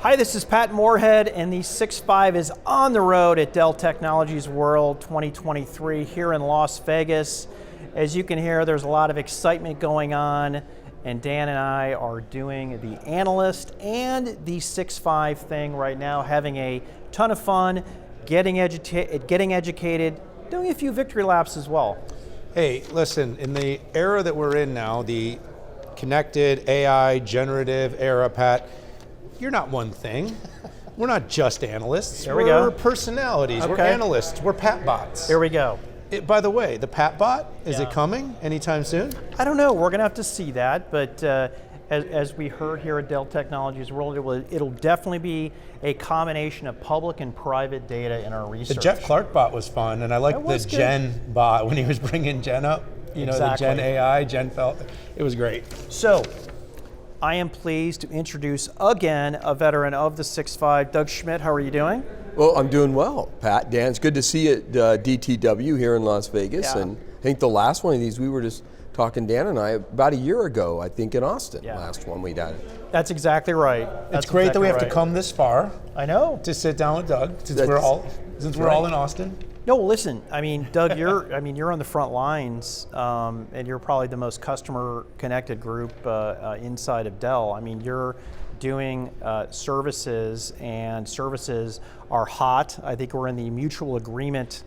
Hi, this is Pat Moorhead, and the 6.5 is on the road at Dell Technologies World 2023 here in Las Vegas. As you can hear, there's a lot of excitement going on, and Dan and I are doing the analyst and the 6.5 thing right now, having a ton of fun, getting educated, doing a few victory laps as well. Hey, listen, in the era that we're in now, the connected AI generative era, Pat, you're not one thing. We're not just analysts. There we go. We're personalities. Okay. We're analysts. We're Pat bots. Here we go. By the way, the Pat bot, is it coming anytime soon? I don't know. We're going to have to see that, but as we heard here at Dell Technologies World, it'll definitely be a combination of public and private data in our research. The Jeff Clark bot was fun, and I liked the Jen bot when he was bringing Jen up. You know, the Jen AI, Jen felt, it was great. So, I am pleased to introduce again a veteran of the 6.5, Doug Schmitt. How are you doing? Well, I'm doing well, Pat. Dan, it's good to see you at DTW here in Las Vegas. Yeah. And I think the last one of these, we were just talking, Dan and I, about a year ago, I think in Austin, last one we did. That's exactly right. It's great that we have to come this far. I know. To sit down with Doug, since we're all in Austin. No, well, listen. I mean, Doug, you're on the front lines, and you're probably the most customer-connected group inside of Dell. I mean, you're doing services, and services are hot. I think we're in the mutual agreement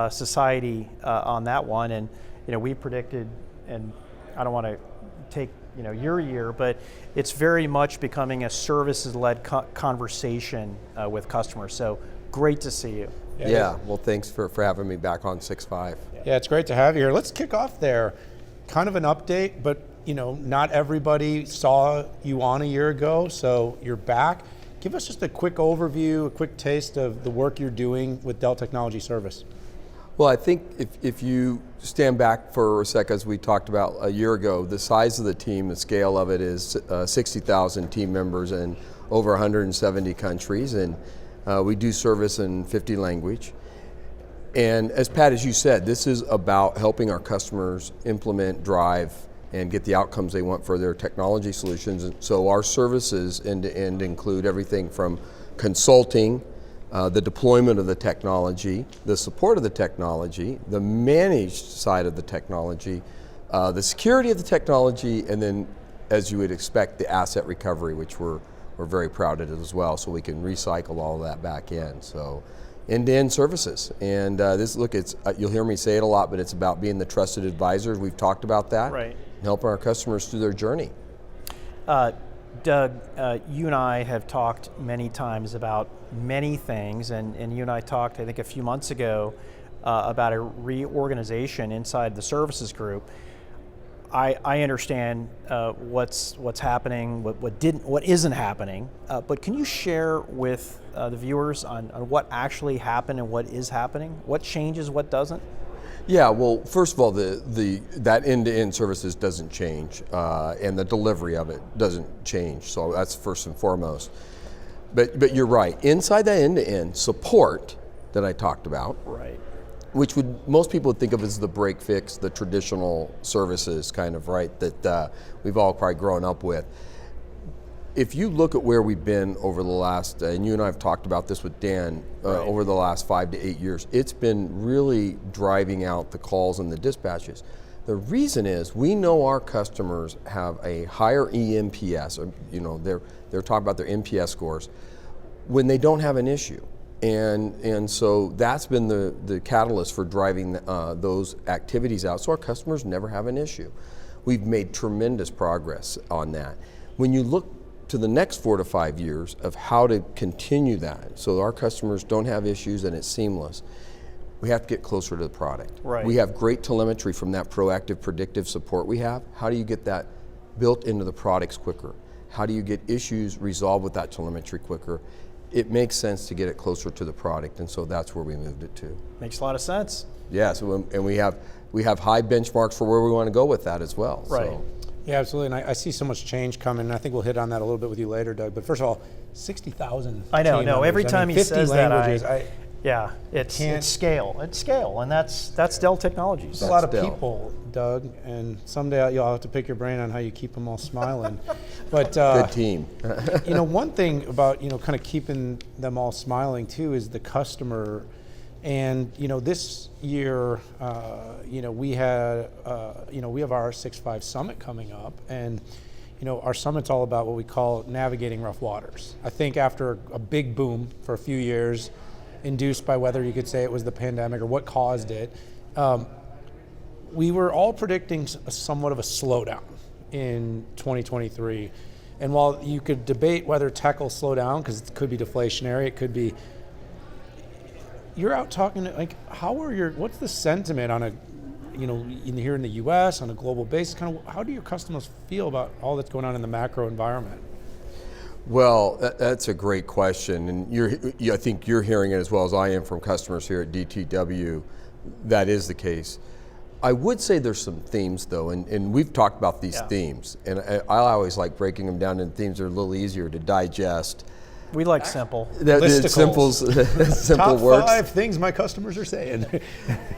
society on that one, and we predicted, and I don't want to take your year, but it's very much becoming a services-led conversation with customers. So great to see you. Yeah, well, thanks for having me back on 6.5. Yeah, it's great to have you here. Let's kick off there. Kind of an update, but not everybody saw you on a year ago, so you're back. Give us just a quick overview, a quick taste of the work you're doing with Dell Technologies Services. Well, I think if you stand back for a sec, as we talked about a year ago, the size of the team, the scale of it is 60,000 team members in over 170 countries, and we do service in 50 language. And as Pat, as you said, this is about helping our customers implement, drive, and get the outcomes they want for their technology solutions. And so our services end-to-end include everything from consulting, the deployment of the technology, the support of the technology, the managed side of the technology, the security of the technology, and then, as you would expect, the asset recovery, which we're very proud of it as well, so we can recycle all of that back in. So end-to-end services. And you'll hear me say it a lot, but it's about being the trusted advisors. We've talked about that. Right. And helping our customers through their journey. Doug, you and I have talked many times about many things, and you and I talked, I think, a few months ago about a reorganization inside the services group. I understand what's happening, what isn't happening, but can you share with the viewers on what actually happened and what is happening? What changes, what doesn't? Yeah, well, first of all, that end-to-end services doesn't change, and the delivery of it doesn't change. So that's first and foremost. But you're right. Inside that end-to-end support that I talked about, right, which most people would think of as the break fix, the traditional services kind of, right, that we've all probably grown up with. If you look at where we've been over the last, and you and I have talked about this with Dan, over the last 5 to 8 years, it's been really driving out the calls and the dispatches. The reason is we know our customers have a higher eNPS, or, they're talking about their NPS scores, when they don't have an issue. And so that's been the catalyst for driving those activities out, so our customers never have an issue. We've made tremendous progress on that. When you look to the next 4 to 5 years of how to continue that, so our customers don't have issues and it's seamless, we have to get closer to the product. Right. We have great telemetry from that proactive, predictive support we have. How do you get that built into the products quicker? How do you get issues resolved with that telemetry quicker? It makes sense to get it closer to the product, and so that's where we moved it to. Makes a lot of sense. Yeah, and we have high benchmarks for where we want to go with that as well. Right. So. Yeah, absolutely, and I see so much change coming, and I think we'll hit on that a little bit with you later, Doug. But first of all, 60,000 I know, team no, members. every time he says languages, that, it's scale, and that's Dell Technologies. There's a lot of Dell. people Doug, and someday you'll have to pick your brain on how you keep them all smiling. But Good team. one thing about kind of keeping them all smiling too is the customer. And this year, we have our 6.5 Summit coming up, and our summit's all about what we call navigating rough waters. I think after a big boom for a few years, induced by whether you could say it was the pandemic or what caused it, we were all predicting somewhat of a slowdown in 2023. And while you could debate whether tech will slow down, because it could be deflationary, it could be, you're out talking, like, what's the sentiment on here in the US, on a global basis, kind of how do your customers feel about all that's going on in the macro environment? Well, that's a great question, and I think you're hearing it as well as I am from customers here at DTW. That is the case. I would say there's some themes though, and we've talked about these themes, and I always like breaking them down into themes that are a little easier to digest. We like simple. Simple Top works. 5 things my customers are saying.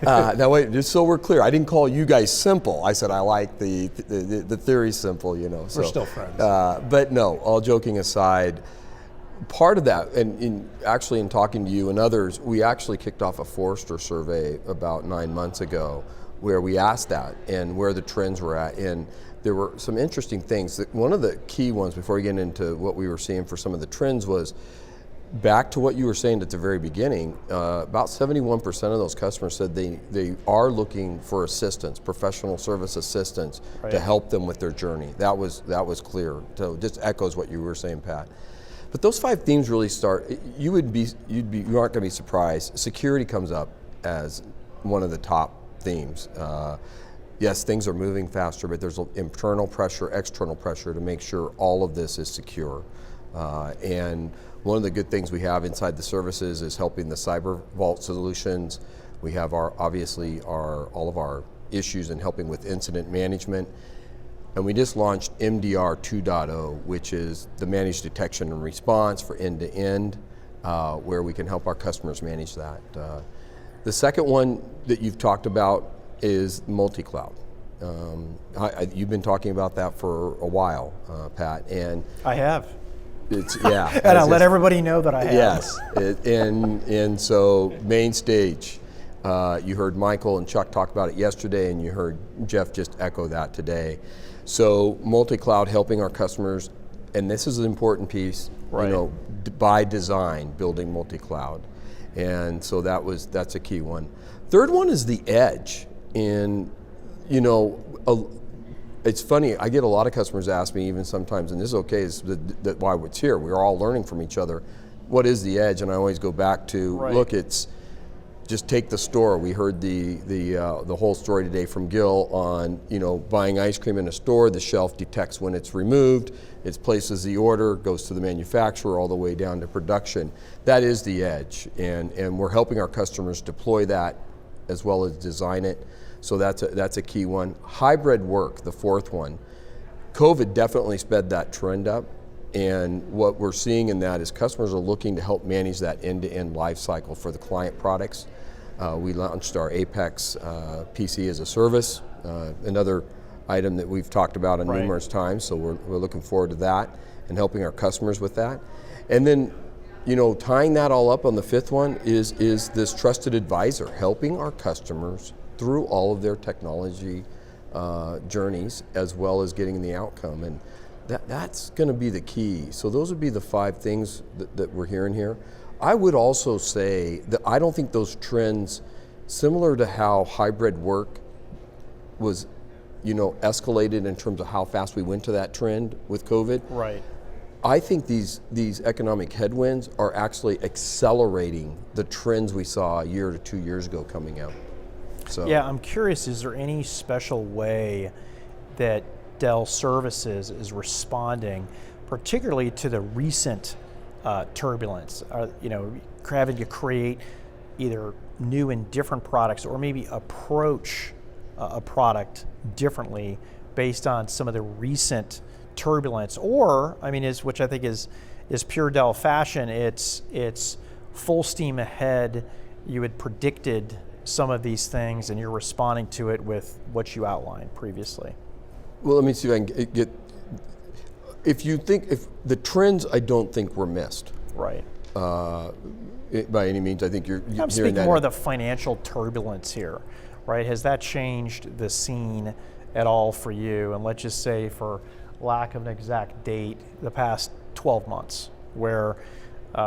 Now wait, just so we're clear, I didn't call you guys simple. I said I like the theory simple, So, we're still friends. But no, all joking aside, part of that, and actually in talking to you and others, we actually kicked off a Forrester survey about 9 months ago where we asked that and where the trends were at. And there were some interesting things. One of the key ones, before we get into what we were seeing for some of the trends, was back to what you were saying at the very beginning. About 71% of those customers said they are looking for assistance, professional service assistance, right, to help them with their journey. That was clear. So it just echoes what you were saying, Pat. But those 5 themes really start. You aren't going to be surprised. Security comes up as one of the top themes. Yes, things are moving faster, but there's internal pressure, external pressure to make sure all of this is secure. And one of the good things we have inside the services is helping the cyber vault solutions. We have all of our issues in helping with incident management. And we just launched MDR 2.0, which is the managed detection and response for end-to-end, where we can help our customers manage that. The second one that you've talked about is multi-cloud. You've been talking about that for a while, Pat, and I have. And I'll let everybody know that I have. Yes, and so main stage. You heard Michael and Chuck talk about it yesterday, and you heard Jeff just echo that today. So multi-cloud, helping our customers, and this is an important piece. Right. By design, building multi-cloud, and so that's a key one. Third one is the edge. And it's funny, I get a lot of customers ask me even sometimes, and this is okay, is that why it's here. We're all learning from each other. What is the edge? And I always go back to, right, look, it's just take the store. We heard the whole story today from Gil on buying ice cream in a store. The shelf detects when it's removed. It places the order, goes to the manufacturer all the way down to production. That is the edge, and we're helping our customers deploy that as well as design it. So that's a key one. Hybrid work, the fourth one. COVID definitely sped that trend up, and what we're seeing in that is customers are looking to help manage that end-to-end life cycle for the client products. We launched our Apex PC as a service, another item that we've talked about right, numerous times, so we're looking forward to that and helping our customers with that. And then tying that all up on the fifth one is this trusted advisor, helping our customers through all of their technology journeys, as well as getting the outcome. And that's going to be the key. So those would be the 5 things that we're hearing here. I would also say that I don't think those trends, similar to how hybrid work was escalated in terms of how fast we went to that trend with COVID. Right. I think these economic headwinds are actually accelerating the trends we saw a year to 2 years ago coming out. So yeah, I'm curious, is there any special way that Dell Services is responding, particularly to the recent turbulence? Having to create either new and different products, or maybe approach a product differently based on some of the recent turbulence, or which I think is pure Dell fashion. It's full steam ahead. You had predicted some of these things, and you're responding to it with what you outlined previously. Well, let me see if I can get, if the trends, I don't think were missed. Right. By any means, I think you're I'm hearing speaking that. more of the financial turbulence here, right? Has that changed the scene at all for you? And let's just say, for lack of an exact date, the past 12 months, where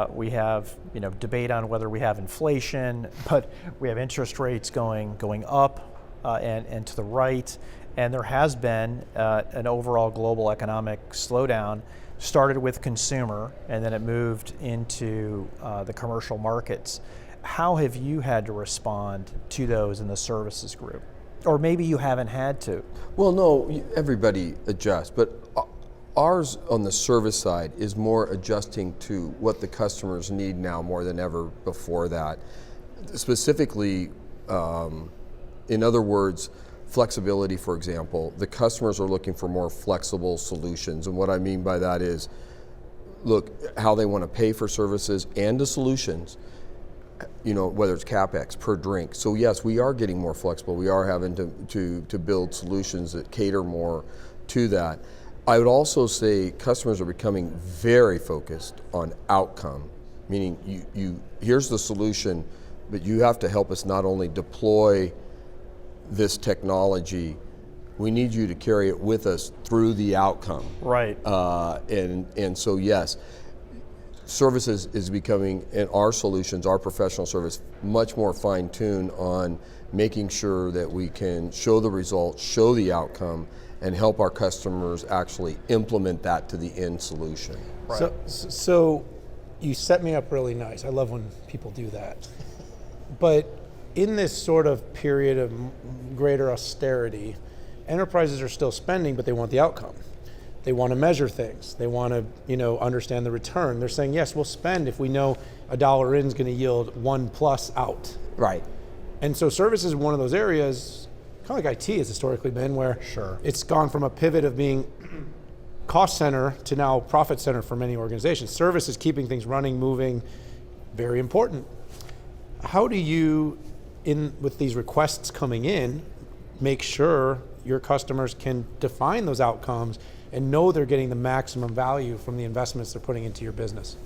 we have debate on whether we have inflation, but we have interest rates going up and to the right, and there has been an overall global economic slowdown. Started with consumer, and then it moved into the commercial markets. How have you had to respond to those in the services group? Or maybe you haven't had to. Well, no, everybody adjusts, but ours on the service side is more adjusting to what the customers need now more than ever before that. Specifically, in other words, flexibility, for example. The customers are looking for more flexible solutions, and what I mean by that is, look, how they want to pay for services and the solutions, whether it's CapEx per drink. So yes, we are getting more flexible. We are having to build solutions that cater more to that. I would also say customers are becoming very focused on outcome, meaning here's the solution, but you have to help us not only deploy this technology, we need you to carry it with us through the outcome. Right. And so yes, services is becoming, and our solutions, our professional service, much more fine-tuned on making sure that we can show the results, show the outcome, and help our customers actually implement that to the end solution. Right. So you set me up really nice. I love when people do that. But in this sort of period of greater austerity, enterprises are still spending, but they want the outcome. They want to measure things. They want to, understand the return. They're saying, yes, we'll spend if we know $1 in is going to yield 1+ out. Right. And so services is one of those areas, kind of like IT has historically been, where Sure. It's gone from a pivot of being cost center to now profit center for many organizations. Service is keeping things running, moving, very important. How do you, with these requests coming in, make sure your customers can define those outcomes and know they're getting the maximum value from the investments they're putting into your business?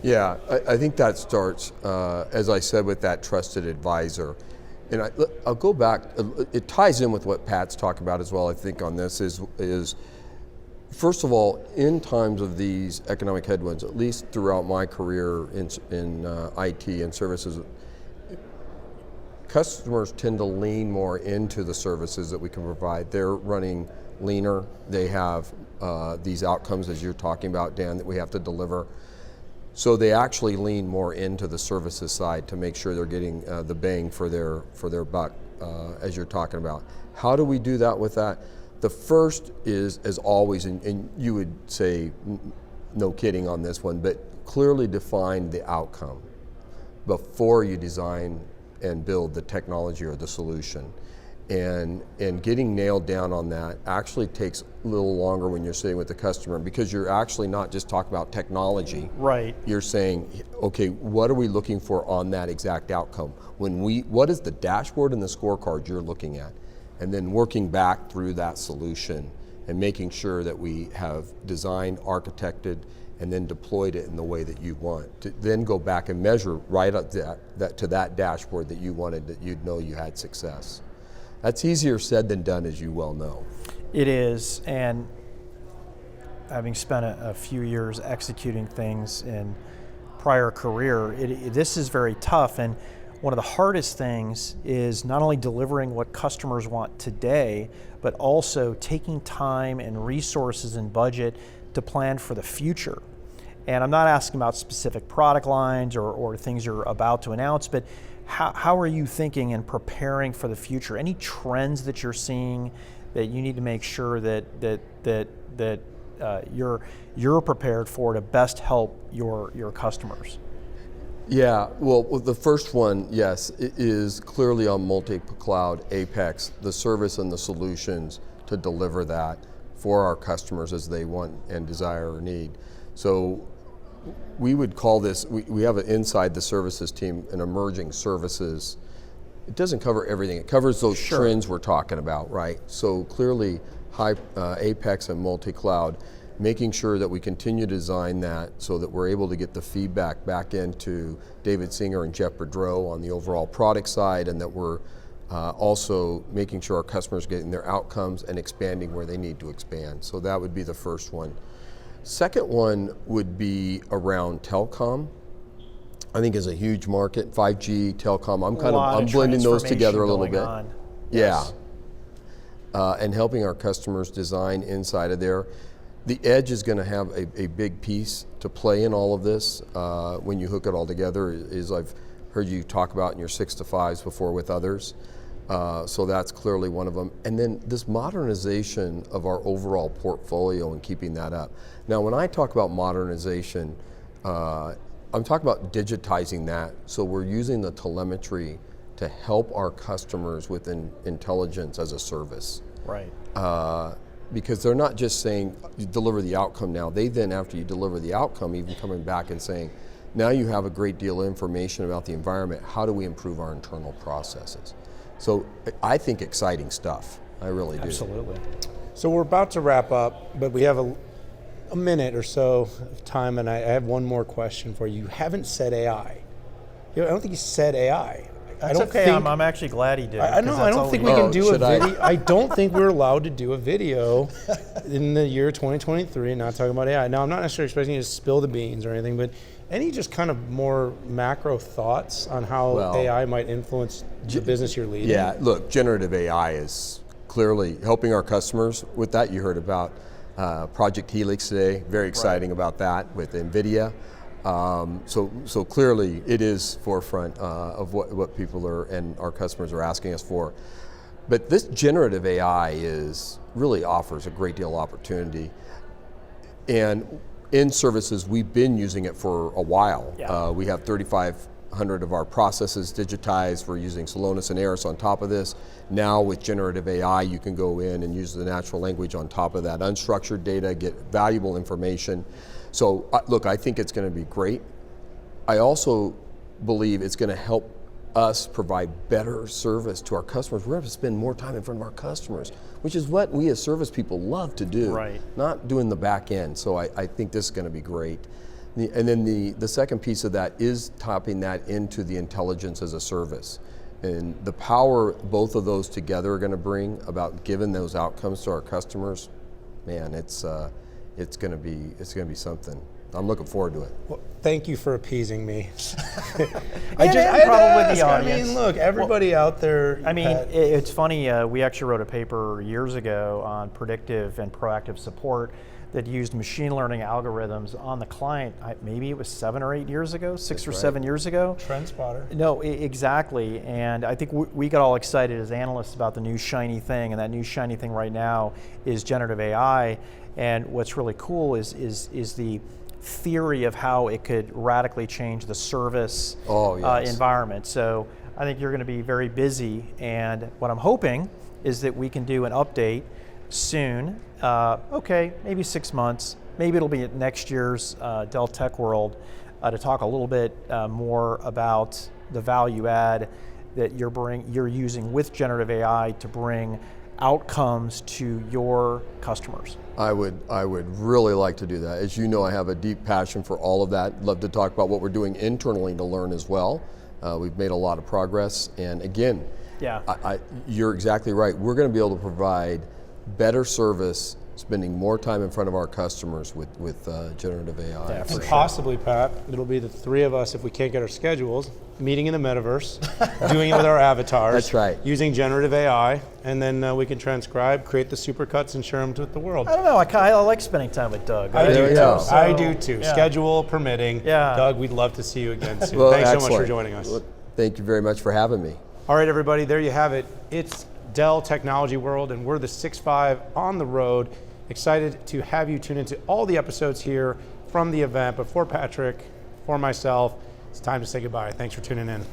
Yeah, I think that starts, as I said, with that trusted advisor. And I'll go back, it ties in with what Pat's talking about as well, I think, on this, is first of all, in times of these economic headwinds, at least throughout my career in IT and services, customers tend to lean more into the services that we can provide. They're running leaner. They have these outcomes, as you're talking about, Dan, that we have to deliver. So they actually lean more into the services side to make sure they're getting the bang for their buck, as you're talking about. How do we do that with that? The first is, as always, and you would say, no kidding on this one, but clearly define the outcome before you design and build the technology or the solution. And getting nailed down on that actually takes a little longer when you're sitting with the customer, because you're actually not just talking about technology. Right. You're saying, okay, what are we looking for on that exact outcome? What is the dashboard and the scorecard you're looking at? And then working back through that solution and making sure that we have designed, architected, and then deployed it in the way that you want. To then go back and measure right up to that dashboard that you wanted, that you'd know you had success. That's easier said than done, as you well know. It is, and having spent a few years executing things in prior career, this is very tough. And one of the hardest things is not only delivering what customers want today, but also taking time and resources and budget to plan for the future. And I'm not asking about specific product lines or things you're about to announce, but how are you thinking and preparing for the future? Any trends that you're seeing that you need to make sure that you're prepared for to best help your customers? Yeah, well, the first one, yes, it is clearly on multi-cloud Apex, the service and the solutions to deliver that for our customers as they want and desire or need. So we would call this, we have inside the services team an emerging services it doesn't cover everything. It covers those Sure. trends we're talking about, right? So clearly, high Apex and multi-cloud, making sure that we continue to design that so that we're able to get the feedback back into David Singer and Jeff Bedreau on the overall product side, and that we're also making sure our customers are getting their outcomes and expanding where they need to expand. So that would be the first one. Second one would be around telecom. I think is a huge market, 5G, telecom. I'm blending those together a little bit. Yes. Yeah. And helping our customers design inside of there. The edge is going to have a big piece to play in all of this when you hook it all together, as I've heard you talk about in your 6 to 5s before with others. So that's clearly one of them. And then this modernization of our overall portfolio and keeping that up. Now, when I talk about modernization, I'm talking about digitizing that. So we're using the telemetry to help our customers with intelligence as a service. Right. Because they're not just saying, you deliver the outcome now. They then, after you deliver the outcome, even coming back and saying, now you have a great deal of information about the environment. How do we improve our internal processes? So I think exciting stuff. I really do. Absolutely. So we're about to wrap up, but we have a minute or so of time, and I have one more question for you. You haven't said AI. I don't think you said AI. That's okay. I'm actually glad he did. I know. I don't think we can do a video. I don't think we're allowed to do a video in the year 2023. Not talking about AI. Now, I'm not necessarily expecting you to spill the beans or anything, but any just kind of more macro thoughts on how AI might influence the business you're leading? Yeah. Look, generative AI is clearly helping our customers with that. You heard about Project Helix today. Very exciting about that with NVIDIA. So clearly it is forefront of what people are and our customers are asking us for. But this generative AI really offers a great deal of opportunity. And in services, we've been using it for a while. Yeah. We have 3,500 of our processes digitized. We're using Celonis and Eris on top of this. Now with generative AI, you can go in and use the natural language on top of that unstructured data, get valuable information. So look, I think it's going to be great. I also believe it's going to help us provide better service to our customers. We're going to spend more time in front of our customers, which is what we as service people love to do, not doing the back end. So I think this is going to be great. And then the second piece of that is topping that into the intelligence as a service. And the power both of those together are going to bring about giving those outcomes to our customers, man, it's going to be something. I'm looking forward to it. Well, thank you for appeasing me. I mean, look, everybody out there. I mean, it's funny. We actually wrote a paper years ago on predictive and proactive support that used machine learning algorithms on the client. Maybe it was 7 or 8 years ago, 6 or 7 years ago. Trend spotter. No, exactly. And I think we got all excited as analysts about the new shiny thing, and that new shiny thing right now is generative AI. And what's really cool is the theory of how it could radically change the service environment. So I think you're going to be very busy, and what I'm hoping is that we can do an update soon. Maybe 6 months. Maybe it'll be at next year's Dell Tech World to talk a little bit more about the value add that you're using with generative AI to bring outcomes to your customers. I would really like to do that. As you know, I have a deep passion for all of that. Love to talk about what we're doing internally to learn as well. We've made a lot of progress, and again, you're exactly right. We're going to be able to provide better service, spending more time in front of our customers with generative AI. Yeah, and possibly, Pat, it'll be the three of us, if we can't get our schedules, meeting in the metaverse, doing it with our avatars. That's right. Using generative AI, and then we can transcribe, create the supercuts, and share them with the world. I don't know. I like spending time with Doug. I do too. So, I do too. Schedule permitting. Yeah. Doug, we'd love to see you again soon. Well, Thanks so excellent. much for joining us. Well, thank you very much for having me. All right, everybody, there you have it. It's Dell Technology World, and we're the 6.5 on the road. Excited to have you tune into all the episodes here from the event. But for Patrick, for myself, it's time to say goodbye. Thanks for tuning in.